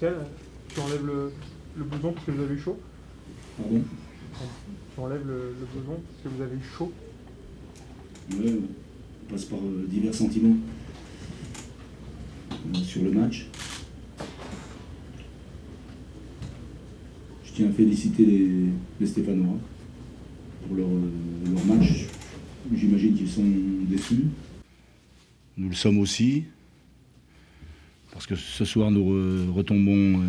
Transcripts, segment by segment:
Pascal, tu enlèves le blouson parce que vous avez eu chaud. Pardon? Tu enlèves le blouson parce que vous avez eu chaud. Ouais, on passe par divers sentiments sur le match. Je tiens à féliciter les Stéphanois pour leur match. J'imagine qu'ils sont déçus. Nous le sommes aussi, parce que ce soir nous retombons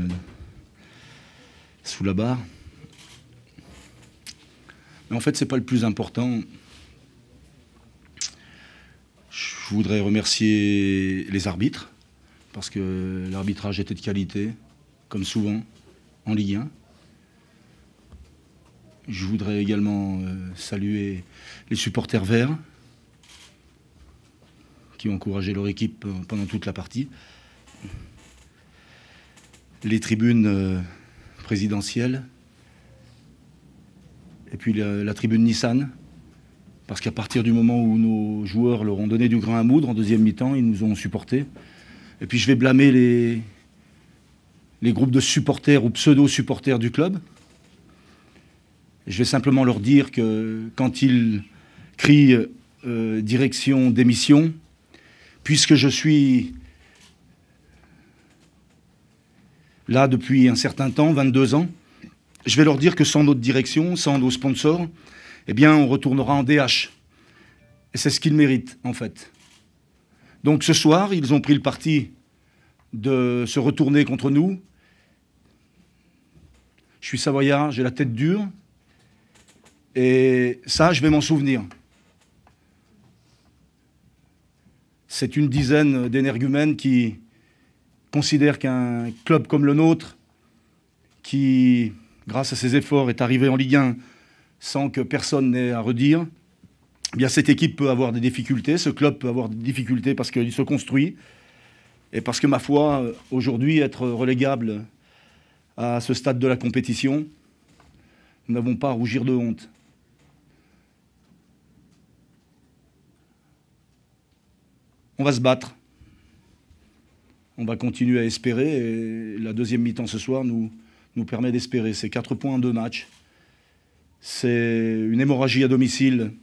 sous la barre. Mais en fait, ce n'est pas le plus important. Je voudrais remercier les arbitres, parce que l'arbitrage était de qualité, comme souvent, en Ligue 1. Je voudrais également saluer les supporters verts, qui ont encouragé leur équipe pendant toute la partie. Les tribunes présidentielles, et puis la tribune Nissan, parce qu'à partir du moment où nos joueurs leur ont donné du grain à moudre, en deuxième mi-temps, ils nous ont supportés. Et puis je vais blâmer les groupes de supporters ou pseudo-supporters du club. Je vais simplement leur dire que quand ils crient direction démission, puisque je suis là depuis un certain temps, 22 ans, je vais leur dire que sans notre direction, sans nos sponsors, eh bien, on retournera en DH. Et c'est ce qu'ils méritent, en fait. Donc ce soir, ils ont pris le parti de se retourner contre nous. Je suis savoyard, j'ai la tête dure. Et ça, je vais m'en souvenir. C'est une dizaine d'énergumènes qui considèrent qu'un club comme le nôtre, qui, grâce à ses efforts, est arrivé en Ligue 1 sans que personne n'ait à redire, eh bien cette équipe peut avoir des difficultés, ce club peut avoir des difficultés parce qu'il se construit, et parce que, ma foi, aujourd'hui, être relégable à ce stade de la compétition, nous n'avons pas à rougir de honte. On va se battre. On va continuer à espérer. Et la deuxième mi-temps ce soir nous permet d'espérer. C'est 4 points en 2 matchs. C'est une hémorragie à domicile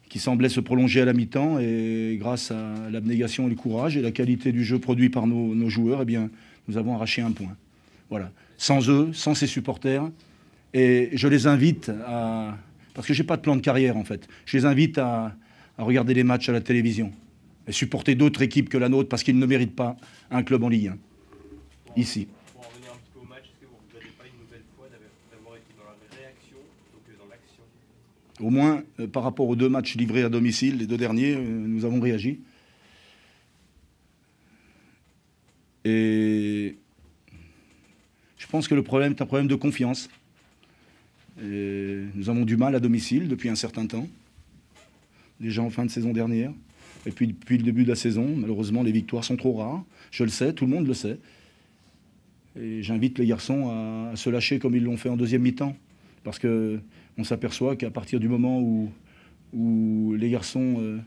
qui semblait se prolonger à la mi-temps. Et grâce à l'abnégation et le courage et la qualité du jeu produit par nos joueurs, eh bien, nous avons arraché 1 point. Voilà. Sans eux, sans ces supporters. Et je les invite à... Parce que je n'ai pas de plan de carrière, en fait. Je les invite à regarder les matchs à la télévision. Et supporter d'autres équipes que la nôtre parce qu'ils ne méritent pas un club en Ligue 1, ici. Pour en revenir un petit peu au match, est-ce que vous ne regrettez pas une nouvelle fois d'avoir été dans la réaction plutôt que dans l'action? Au moins, par rapport aux 2 matchs livrés à domicile, les 2 derniers, nous avons réagi. Et je pense que le problème est un problème de confiance. Et nous avons du mal à domicile depuis un certain temps, déjà en fin de saison dernière. Et puis depuis le début de la saison, malheureusement, les victoires sont trop rares. Je le sais, tout le monde le sait. Et j'invite les garçons à se lâcher comme ils l'ont fait en deuxième mi-temps. Parce qu'on s'aperçoit qu'à partir du moment où les garçons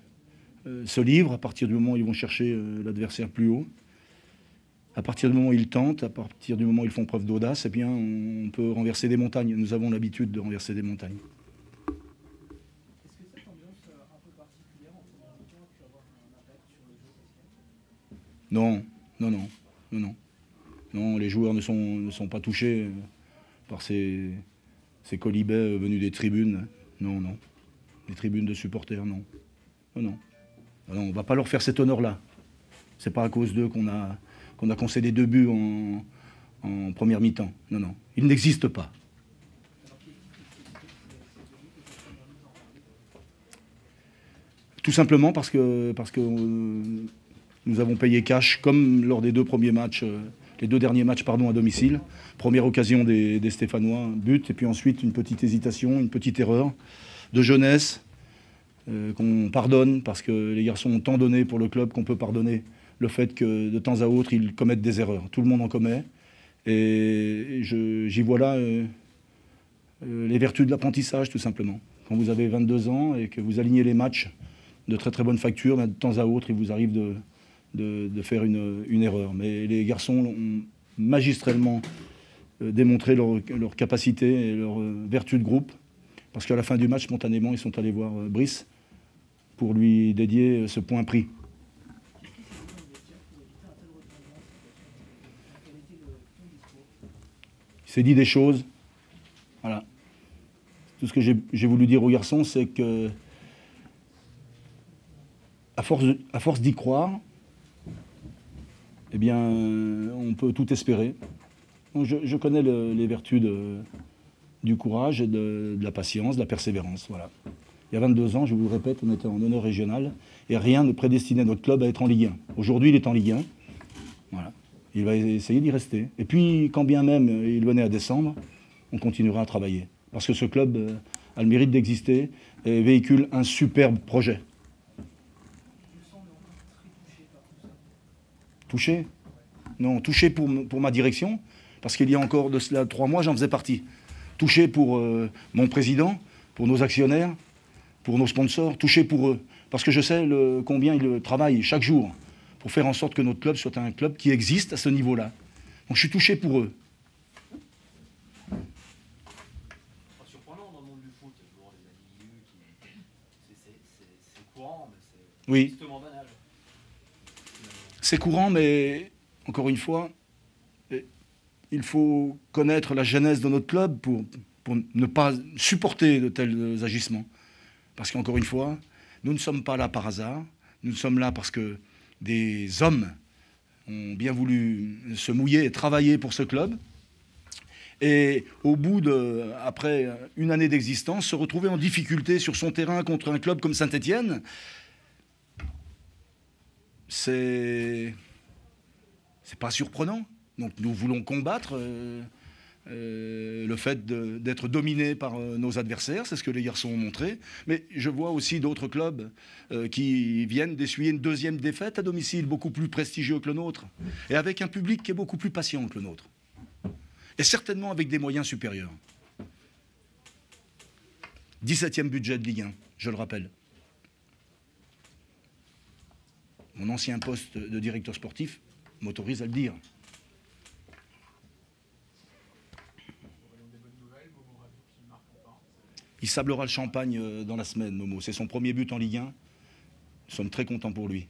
se livrent, à partir du moment où ils vont chercher l'adversaire plus haut, à partir du moment où ils tentent, à partir du moment où ils font preuve d'audace, eh bien, on peut renverser des montagnes. Nous avons l'habitude de renverser des montagnes. Non, non, non, non, non. Non, les joueurs ne sont pas touchés par ces colibets venus des tribunes. Non, non. Les tribunes de supporters, non. Non, non. Non, on ne va pas leur faire cet honneur-là. C'est pas à cause d'eux qu'on a concédé 2 buts en première mi-temps. Non, non. Ils n'existent pas. Tout simplement parce que nous avons payé cash, comme lors des 2 premiers matchs, les 2 derniers matchs, pardon, à domicile. Première occasion des Stéphanois, but, et puis ensuite une petite hésitation, une petite erreur de jeunesse qu'on pardonne, parce que les garçons ont tant donné pour le club qu'on peut pardonner le fait que de temps à autre ils commettent des erreurs. Tout le monde en commet, et j'y vois là les vertus de l'apprentissage, tout simplement. Quand vous avez 22 ans et que vous alignez les matchs de très très bonne facture, de temps à autre il vous arrive de faire une erreur. Mais les garçons magistralement démontré leur capacité et leur vertu de groupe. Parce qu'à la fin du match, spontanément, ils sont allés voir Brice pour lui dédier ce point pris. Il s'est dit des choses. Voilà. Tout ce que j'ai voulu dire aux garçons, c'est que à force d'y croire, eh bien, on peut tout espérer. Donc je connais les vertus du courage et de la patience, de la persévérance. Voilà. Il y a 22 ans, je vous le répète, on était en honneur régional et rien ne prédestinait notre club à être en Ligue 1. Aujourd'hui, il est en Ligue 1. Voilà. Il va essayer d'y rester. Et puis, quand bien même il venait à descendre, on continuera à travailler. Parce que ce club a le mérite d'exister et véhicule un superbe projet. Touché? Non, touché pour ma direction, parce qu'il y a encore de cela 3 mois, j'en faisais partie. Touché pour mon président, pour nos actionnaires, pour nos sponsors, touché pour eux. Parce que je sais combien ils travaillent chaque jour pour faire en sorte que notre club soit un club qui existe à ce niveau-là. Donc je suis touché pour eux. C'est surprenant dans le monde du foot, toujours les individus, c'est courant, mais c'est Oui. justement banal. C'est courant, mais encore une fois, il faut connaître la genèse de notre club pour ne pas supporter de tels agissements. Parce qu'encore une fois, nous ne sommes pas là par hasard, nous sommes là parce que des hommes ont bien voulu se mouiller et travailler pour ce club. Et au bout après une année d'existence, se retrouver en difficulté sur son terrain contre un club comme Saint-Étienne, c'est pas surprenant. Donc nous voulons combattre le fait d'être dominés par nos adversaires, c'est ce que les garçons ont montré. Mais je vois aussi d'autres clubs qui viennent d'essuyer une deuxième défaite à domicile, beaucoup plus prestigieux que le nôtre, et avec un public qui est beaucoup plus patient que le nôtre. Et certainement avec des moyens supérieurs. 17e budget de Ligue 1, je le rappelle. Mon ancien poste de directeur sportif m'autorise à le dire. Il sablera le champagne dans la semaine, Momo. C'est son premier but en Ligue 1. Nous sommes très contents pour lui.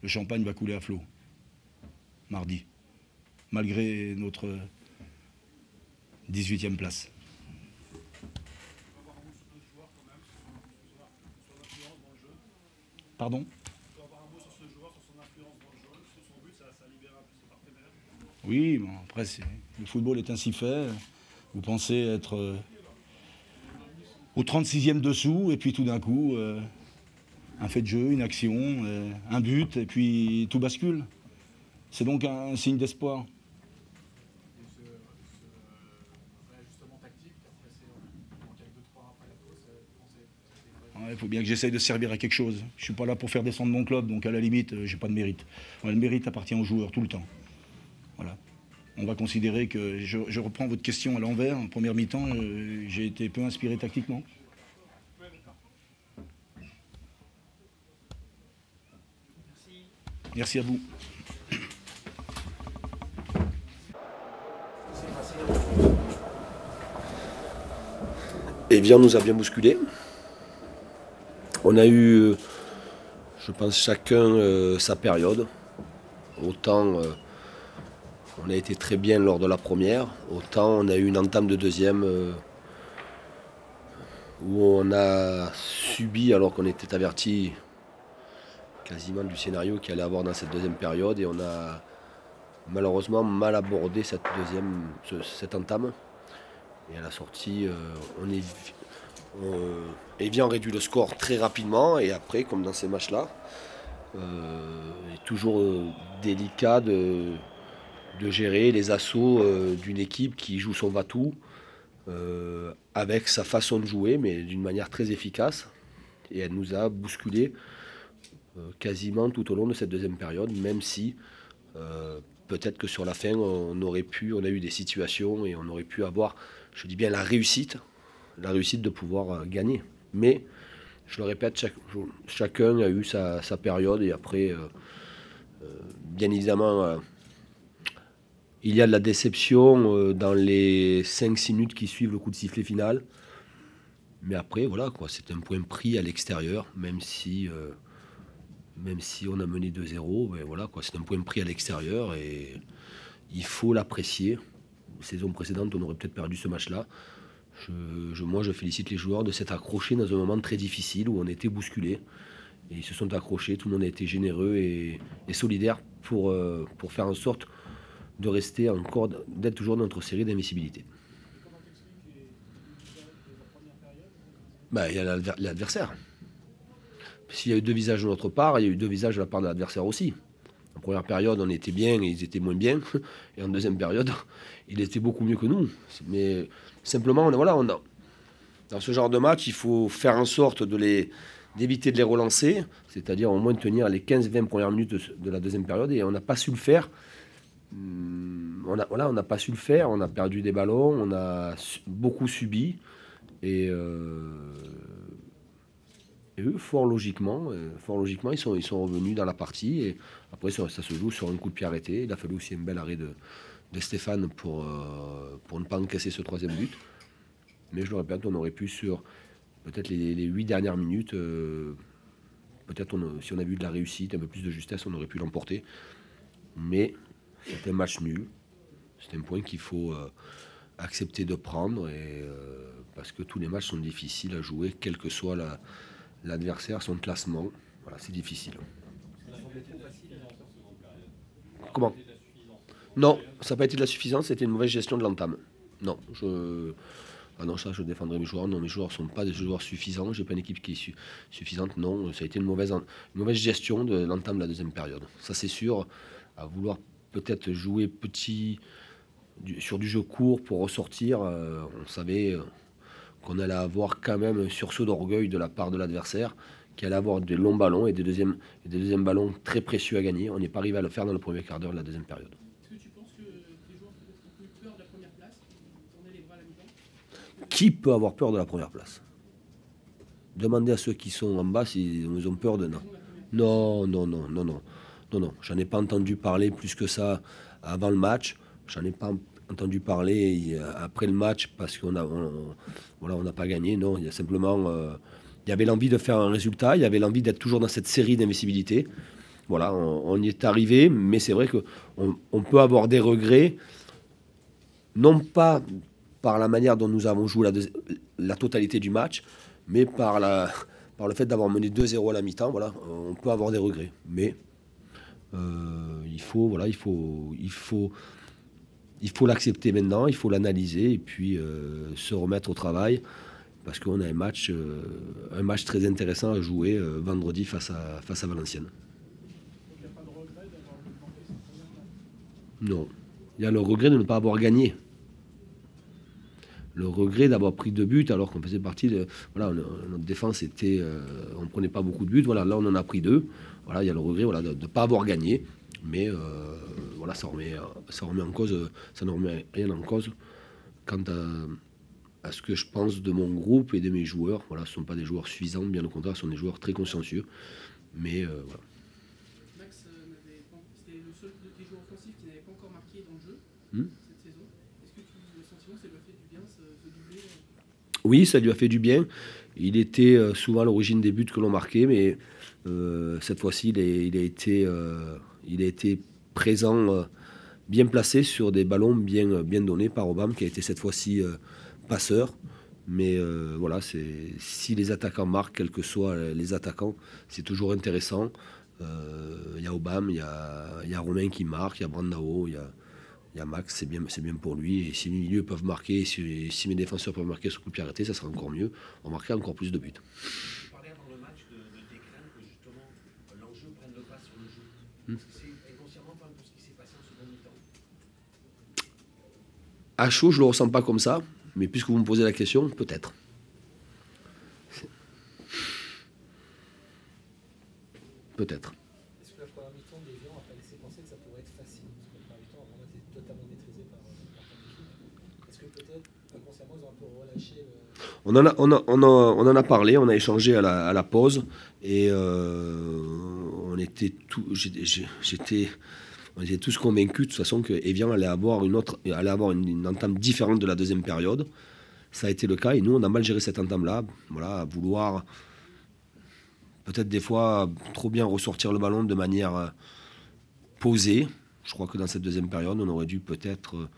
Le champagne va couler à flot. Mardi. Malgré notre 18e place. Pardon ? Oui, bon, après, le football est ainsi fait. Vous pensez être au 36e dessous, et puis tout d'un coup, un fait de jeu, une action, un but, et puis tout bascule. C'est donc un signe d'espoir. Il faut bien que j'essaye de servir à quelque chose. Je ne suis pas là pour faire descendre mon club, donc à la limite, je n'ai pas de mérite. Le mérite appartient aux joueurs tout le temps. Voilà. On va considérer que je reprends votre question à l'envers. En première mi-temps, j'ai été peu inspiré tactiquement. Merci à vous. Evian nous a bien bousculé. On a eu, je pense, chacun sa période. Autant on a été très bien lors de la première, autant on a eu une entame de deuxième où on a subi, alors qu'on était averti quasiment du scénario qu'il allait avoir dans cette deuxième période, et on a malheureusement mal abordé cette entame. Et à la sortie, Evian réduit le score très rapidement, et après, comme dans ces matchs-là, il est toujours délicat de gérer les assauts d'une équipe qui joue son va-tout avec sa façon de jouer, mais d'une manière très efficace. Et elle nous a bousculé quasiment tout au long de cette deuxième période, même si peut-être que sur la fin, on a eu des situations et on aurait pu avoir, je dis bien, la réussite de pouvoir gagner. Mais, je le répète, chacun a eu sa période, et après, bien évidemment, Il y a de la déception dans les 5-6 minutes qui suivent le coup de sifflet final. Mais après, voilà, quoi, c'est un point pris à l'extérieur, même si on a mené 2-0, ben voilà, quoi, c'est un point pris à l'extérieur et il faut l'apprécier. Saison précédente, on aurait peut-être perdu ce match-là. Moi, je félicite les joueurs de s'être accrochés dans un moment très difficile où on était bousculés. Et ils se sont accrochés, tout le monde a été généreux et solidaire pour faire en sorte de rester encore, d'être toujours dans notre série d'invincibilité. Ben, il y a l'adversaire. S'il y a eu 2 visages de notre part, il y a eu 2 visages de la part de l'adversaire aussi. En première période, on était bien et ils étaient moins bien. Et en deuxième période, il était beaucoup mieux que nous. Mais simplement, dans ce genre de match, il faut faire en sorte d'éviter de les relancer, c'est-à-dire au moins tenir les 15-20 premières minutes de la deuxième période. Et on n'a pas su le faire. On n'a pas su le faire. On a perdu des ballons, on a beaucoup subi. Et eux, fort logiquement, ils sont revenus dans la partie. Et après, ça se joue sur un coup de pied arrêté. Il a fallu aussi un bel arrêt de Stéphane pour ne pas encaisser ce 3e but. Mais je le répète, on aurait pu sur peut-être les 8 dernières minutes, peut-être si on avait eu de la réussite, un peu plus de justesse, on aurait pu l'emporter. Mais c'est un match nul. C'est un point qu'il faut accepter de prendre. Parce que tous les matchs sont difficiles à jouer, quel que soit l'adversaire, son classement. Voilà, c'est difficile. Comment? Non, ça n'a pas été de la suffisance, c'était une mauvaise gestion de l'entame. Non, ça je défendrai mes joueurs. Non, mes joueurs ne sont pas des joueurs suffisants. J'ai pas une équipe qui est suffisante. Non, ça a été une mauvaise gestion de l'entame de la deuxième période. Ça c'est sûr, à vouloir peut-être jouer petit sur du jeu court pour ressortir. On savait qu'on allait avoir quand même un sursaut d'orgueil de la part de l'adversaire, qui allait avoir des longs ballons et des deuxièmes ballons très précieux à gagner. On n'est pas arrivé à le faire dans le premier quart d'heure de la deuxième période. Est-ce que tu penses que les joueurs ont eu peur de la première place, tourner les bras à la mi-temps? Qui peut avoir peur de la première place? Demandez à ceux qui sont en bas s'ils ont peur de non. Non. J'en ai pas entendu parler plus que ça avant le match. J'en ai pas entendu parler après le match parce qu'on n'a pas gagné. Non, il y a simplement... il y avait l'envie de faire un résultat, il y avait l'envie d'être toujours dans cette série d'invincibilité. Voilà, on y est arrivé, mais c'est vrai qu'on peut avoir des regrets, non pas par la manière dont nous avons joué la totalité du match, mais par le fait d'avoir mené 2-0 à la mi-temps. Voilà, on peut avoir des regrets, mais il faut l'accepter maintenant, il faut l'analyser et puis se remettre au travail. Parce qu'on a un match très intéressant à jouer vendredi face à Valenciennes. Donc il n'y a pas de regret d'avoir manqué cette première place? Non. Il y a le regret de ne pas avoir gagné. Le regret d'avoir pris 2 buts alors qu'on faisait partie de... Voilà, notre défense était... on ne prenait pas beaucoup de buts. Voilà, là, on en a pris 2. Voilà, il y a le regret de ne pas avoir gagné. Mais voilà, ça remet en cause... Ça ne remet rien en cause quant à ce que je pense de mon groupe et de mes joueurs. Voilà, ce ne sont pas des joueurs suffisants, bien au contraire, ce sont des joueurs très consciencieux. Mais voilà. Max, c'était le seul de tes joueurs offensifs qui n'avait pas encore marqué dans le jeu cette saison. Est-ce que le sentiment, ça lui a fait du bien, ce doublé? Oui, ça lui a fait du bien. Il était souvent à l'origine des buts que l'on marquait, mais cette fois-ci, il a été présent, bien placé sur des ballons bien donnés par Obama, qui a été cette fois-ci... passeur, mais voilà, si les attaquants marquent, quels que soient les attaquants, c'est toujours intéressant. Il y a Obama, il y a Romain qui marque, il y a Brandao, il y a Max, c'est bien pour lui. Et si les milieux peuvent marquer, si mes défenseurs peuvent marquer sur coup de pied arrêté, ça sera encore mieux. On marquera encore plus de buts. Tu parlais avant le match de tes craintes que justement l'enjeu prenne le pas sur le jeu. Est-ce que c'est inconsciemment pas tout ce qui s'est passé en seconde mi-temps? À chaud, je ne le ressens pas comme ça. Mais puisque vous me posez la question, peut-être. Peut-être. Est-ce que la première mi-temps des Lions n'a pas laissé penser que ça pourrait être facile? Parce que la première mi-temps a vraiment été totalement maîtrisée par ton équipe. Est-ce que peut-être, inconsciemment, ils ont un peu relâché on en a parlé, on a échangé à la pause. Et On était tous convaincus de toute façon que Evian allait avoir une entame différente de la deuxième période. Ça a été le cas et nous on a mal géré cette entame-là. Voilà, à vouloir peut-être des fois trop bien ressortir le ballon de manière posée. Je crois que dans cette deuxième période, on aurait dû peut-être,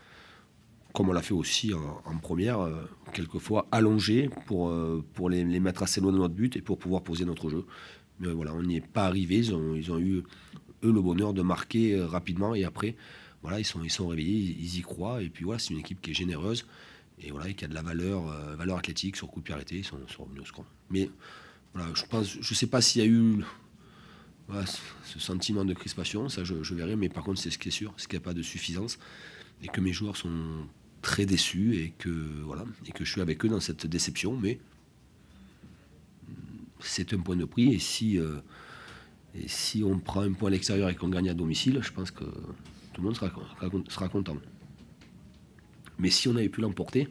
comme on l'a fait aussi en première, quelquefois allonger pour les mettre assez loin de notre but et pour pouvoir poser notre jeu. Mais voilà, on n'y est pas arrivé. Ils ont eu, eux, le bonheur de marquer rapidement. Et après, voilà, ils sont réveillés, ils y croient. Et puis voilà, c'est une équipe qui est généreuse et voilà, et qui a de la valeur athlétique sur coup de pied arrêté. Ils sont revenus au score. Mais voilà, je ne sais pas s'il y a eu voilà, ce sentiment de crispation. Ça, je verrai. Mais par contre, c'est ce qui est sûr, c'est qu'il n'y a pas de suffisance et que mes joueurs sont très déçus et que je suis avec eux dans cette déception. Mais c'est un point de prix et si on prend un point à l'extérieur et qu'on gagne à domicile, je pense que tout le monde sera content. Mais si on avait pu l'emporter,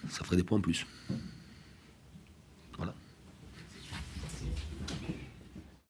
ça ferait des points en plus.